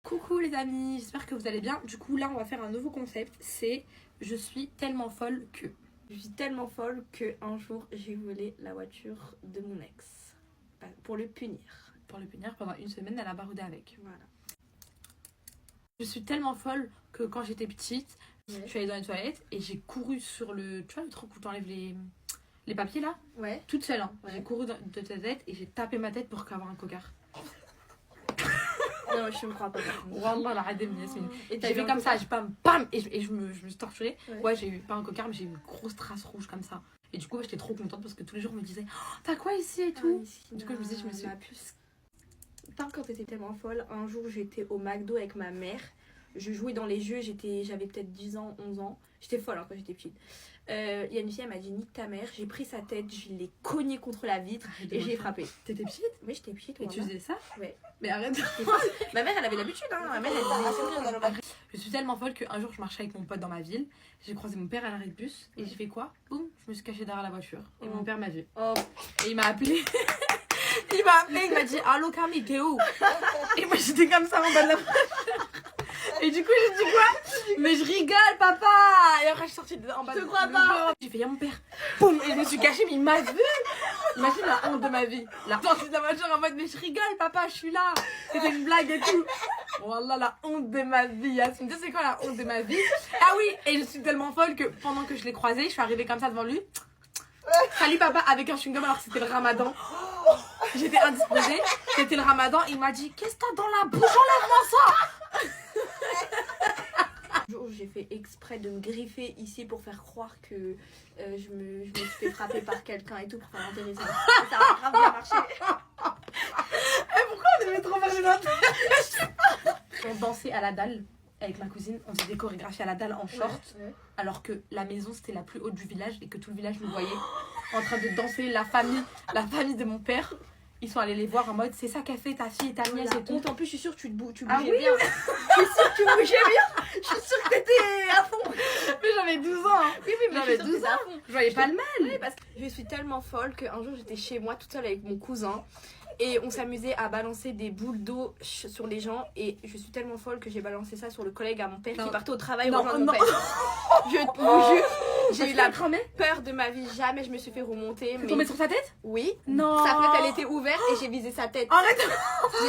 Coucou les amis, j'espère que vous allez bien. Du coup là on va faire un nouveau concept, c'est je suis tellement folle que... Je suis tellement folle qu'un jour j'ai volé la voiture de mon ex. Pour le punir. Pour le punir, pendant une semaine elle a baroudé avec. Voilà. Je suis tellement folle que quand j'étais petite, Ouais. je suis allée dans les toilettes et j'ai couru sur le... Tu vois le truc où t'enlèves les papiers là, Ouais. toute seule hein. Ouais. J'ai couru de toilette et j'ai tapé ma tête pour avoir un cocard. Non, je me crois pas. par contre. Wallah la adem Yasmine. Et t'as J'ai eu fait un comme ça, cocard j'ai pas bam et je me suis torturée. Ouais. Ouais, j'ai eu pas un cocard mais j'ai eu une grosse trace rouge comme ça. Et du coup j'étais trop contente parce que tous les jours on me disait oh, t'as quoi ici et tout. Du coup, je me disais, je me suis- Ma puce. Quand t'étais tellement folle, un jour j'étais au McDo avec ma mère. Je jouais dans les jeux, j'avais peut-être 10 ans, 11 ans. J'étais folle hein, quand j'étais petite. Il y a une fille, elle m'a dit nique ta mère. J'ai pris sa tête, je l'ai cognée contre la vitre et j'ai frappé. T'étais petite Oui, j'étais petite. et tu voilà. faisais ça. Ouais. Mais arrête. Ma mère, elle avait l'habitude. Hein. Ma mère, elle disait Je suis tellement folle qu'un jour je marchais avec mon pote dans ma ville. J'ai croisé mon père à l'arrêt de bus et j'ai fait quoi? Boum, je me suis cachée derrière la voiture. Et mon père m'a vu. oh, Et il m'a appelé. Il m'a dit allô Camille, t'es où? Et moi j'étais comme ça en bas de la voiture. Et du coup j'ai dit quoi? Mais je rigole papa. Et après je suis sortie en bas Je de te crois le pas. bureau. J'ai fait y'a mon père. Boum. Et je me suis cachée mais il m'a vu. Imagine la honte de ma vie. La sortie de la voiture en mode mais je rigole papa, je suis là. C'était une blague et tout. Wallah la honte de ma vie. Yasmine, tu sais c'est quoi la honte de ma vie? Ah oui, et je suis tellement folle que pendant que je l'ai croisé, je suis arrivée comme ça devant lui. Salut papa avec un chewing-gum alors que c'était le ramadan. J'étais indisposée, c'était le ramadan, il m'a dit qu'est-ce que t'as dans la bouche, enlève-moi ça. un jour, j'ai fait exprès de me griffer ici pour faire croire que je me suis fait frapper par quelqu'un et tout pour faire intéressant. Et ça a grave bien marché. Pourquoi on devait trop faire une On dansait à la dalle avec ma cousine, on faisait des chorégraphies à la dalle en short, Ouais. alors que la maison c'était la plus haute du village et que tout le village nous voyait en train de danser, la famille de mon père. Ils sont allés les voir en mode c'est ça qu'a fait ta fille et ta nièce et tout. En plus, je suis sûre que tu bougeais Ah oui, bien. Je suis sûre que tu bougeais bien. Je suis sûre que t'étais à fond. Mais j'avais 12 ans hein. Oui, mais J'avais je suis sûre que 12 t'étais à ans. fond. Je voyais pas le mal. Oui, parce que je suis tellement folle qu'un jour j'étais chez moi toute seule avec mon cousin et on s'amusait à balancer des boules d'eau sur les gens et je suis tellement folle que j'ai balancé ça sur le collègue à mon père Non. qui partait au travail Non, rejoindre mon non. père. Je vous jure, j'ai eu la cramé. peur de ma vie, jamais je me suis fait remonter. T'es Mais tombée sur sa tête? oui, Non. sa fenêtre elle était ouverte et j'ai visé sa tête. Arrête. J'ai